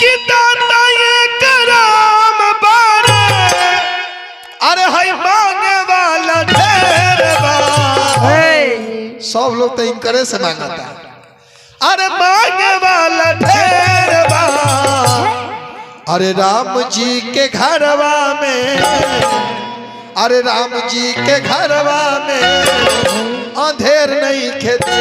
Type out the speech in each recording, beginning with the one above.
कि दाता ये कराम बारे अरे है मांगे वाला ढेर बा। सब लोग तो इनकरे से मांगता अरे मांगे वाला ढेर बा। अरे राम जी के घरवा में अरे राम जी के घरवा में अंधेर नहीं खेते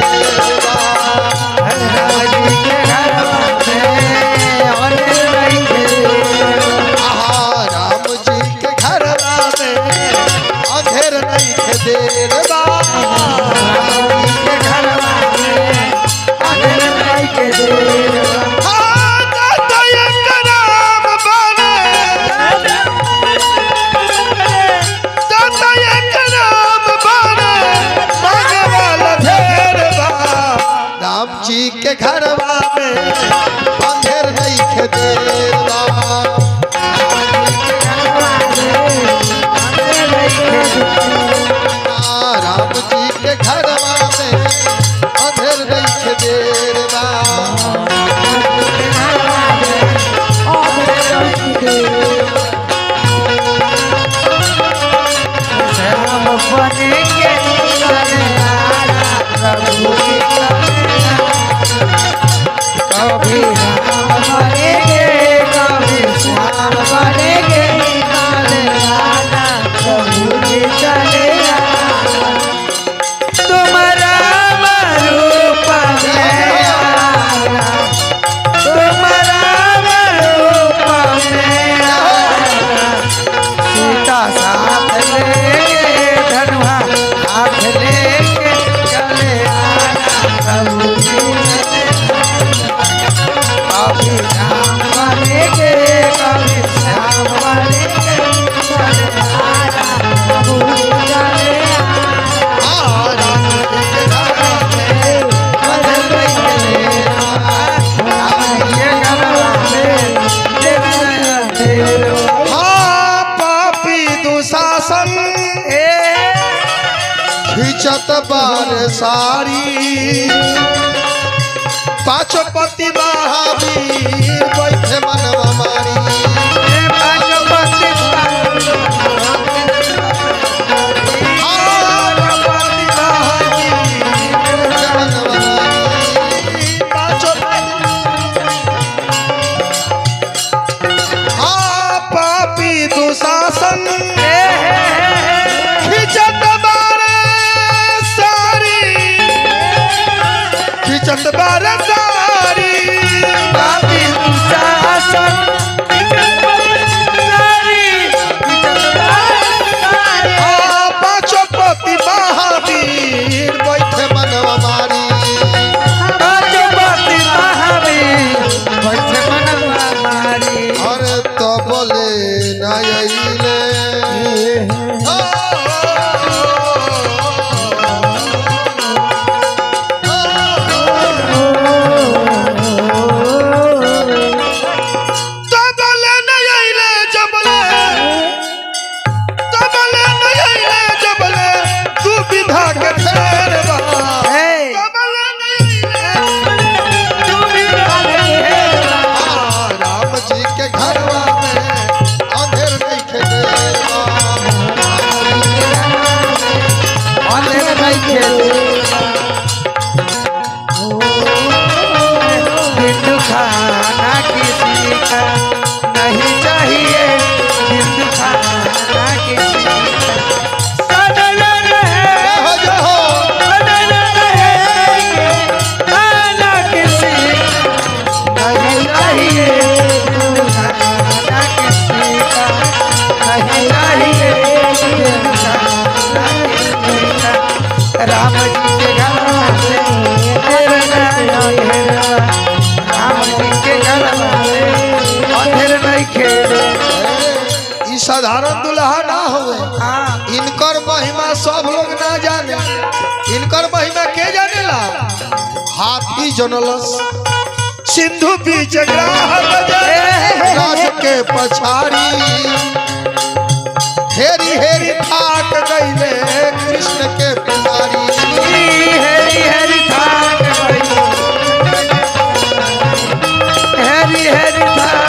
राम जी के घरवा में अंधेर नहीं खेते के घरवा में अंधेर नहीं खेते राम जी के घरवा में अंधेर नहीं खेते कभी राम बनेंगे कभी श्याम बनेंगे काले आना प्रभु जी चले आना तुम राम रूप में आना तुम राम रूप में आना सीता साथ लेके धनुहा हाथ लेके चले आना प्रभु जी कभी राम बनेंगे कभी श्याम बनेंगे चले आना प्रभु चले आना पापी दुशासन खिंचत बार सारी पाँचों पति महावीर बैठे मनवा मारी पाँचों पति पापी दुशासन खिंचत बार सारी खिंचत बार सारी पापी दुशासन पाँचों पति महावीर बैठे मनवा मारी पाँचों पति महावीर बैठे मनवा मारी अरे तो बोले नयले हिंदू खाना किसी का नहीं चाहिए हिंदू खाना किसी का सदन रहे सदन रहेंगे खाना किसी नहीं चाहिए हिंदू खाना किसी का नहीं चाहिए हिंदू खाना किसी का राम जी के घर साधारण दुल्हा ना हुए इनकर महिमा सब लोग ना जाने इनकर महिमा के जानेला हाथी जनलस सिंधु बीच ग्राह राज के पछाड़ी हेरी हेरी थाक गईले कृष्ण के पुजारी हेरी हेरी थाक गईले हेरी हेरी थाक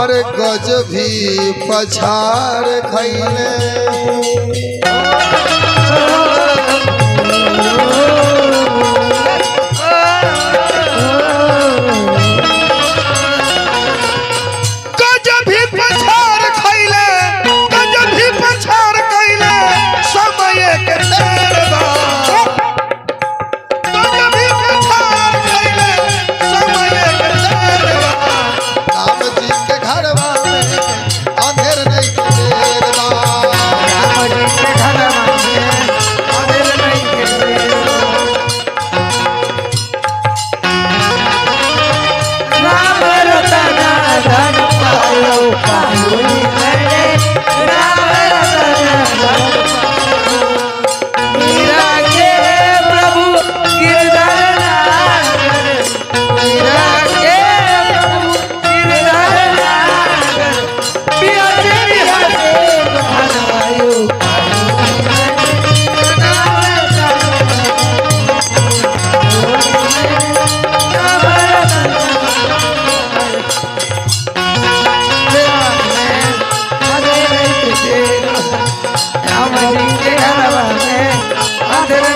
अरे गज भी पछाड़ खैले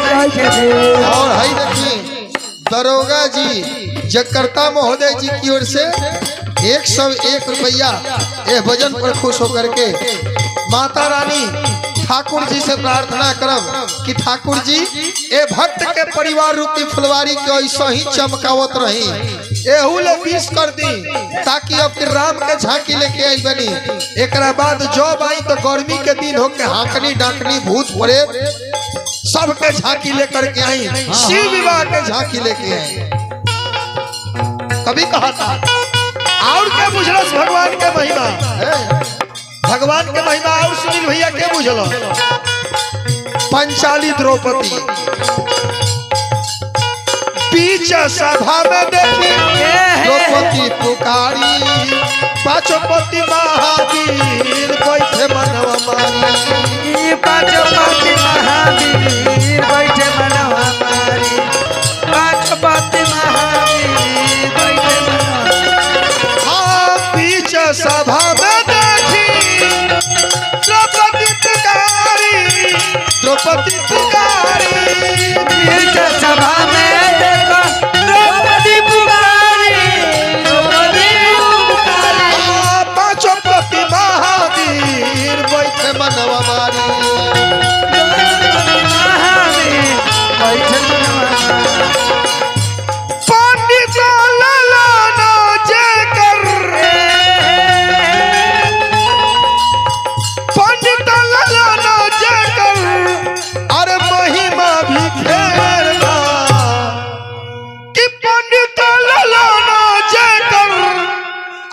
और है देखिए दरोगा जी जगकर्ता महोदय जी की ओर से 101 रुपया ये भजन पर खुश होकर के माता रानी ठाकुर जी से प्रार्थना करब कि ठाकुर जी ए भक्त के परिवार रूपी फुलवारी के ऐसा ही चमकावत रही एहू ले 20 कर दी ताकि अब राम के झांकी लेके आई बनी एक बाद जब आई तो गर्मी के दिन होके हाकनी डाकनी भूत प्रेत सबके झांकी लेकर के आई शिव विवाह के झांकी लेके आई कभी कहा था और क्या बुझलस भगवान के महिमा भगवान के महिमा और सुनील भैया के बुझल पंचाली द्रौपदी बीच सभा में देखी द्रौपदी पुकारी पांचों पति महावीर बैठे मनवा मारी पांचों पति महावीर बैठे मनवा मारी पांचों पति महावीर बैठे मनवा हाँ बीच सभा में देखी द्रौपदी पुकारी बीच सभा में देखो द्रौपदी पुकारी हाँ पांचों पति महावीर बैठे मनवा मारी महावीर बैठे मनवा पंडित लालाना जयकर पंडित लालाना जयकर अरे महिमा भी खेलना कि पंडित लालाना जयकर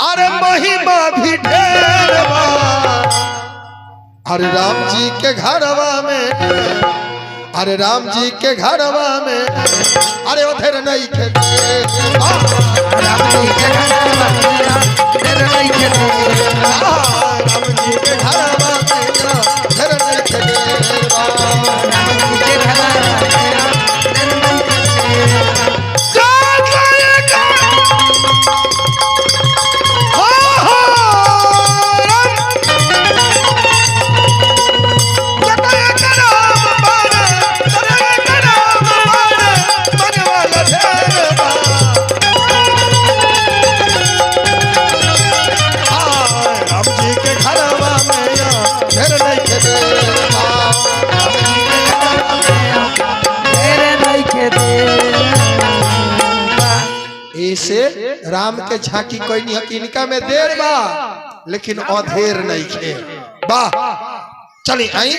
अरे महिमा भी ढेरवा अरे राम जी के घरवा में अरे राम जी के घरवा में अरे उधर नहीं खेते राम जी के घरवा में उधर नहीं खेते राम जी के घरवा में उधर नहीं खेते राम जी के घरवा में उधर नहीं से राम के झांकी कोई नहीं इनका में देर बा लेकिन अधेर नहीं खे वाह चली आई